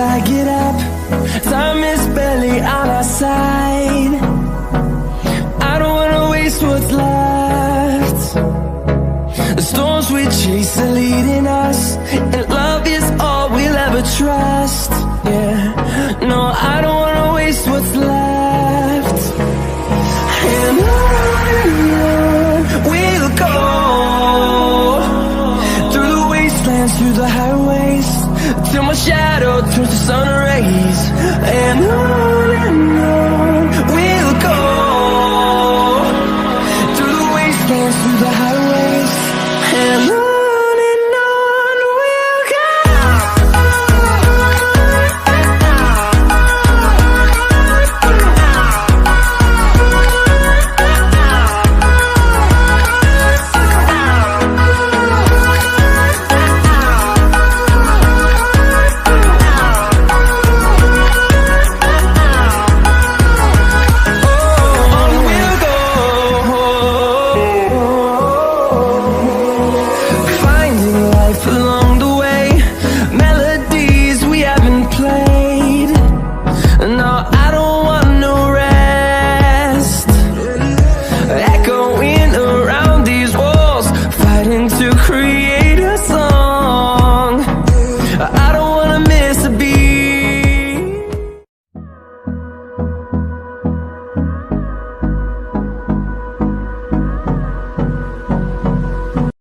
I get up. Time is barely on our side. I don't wanna waste what's left. The storms we chase are leading us, and love is all we'll ever trust. Yeah, no, I don't wanna waste what's left. And on we'll go, through the wastelands, through the highways, till my shadow turns to sun rays. And on we'll go, through the wastelands, through the highways, and on.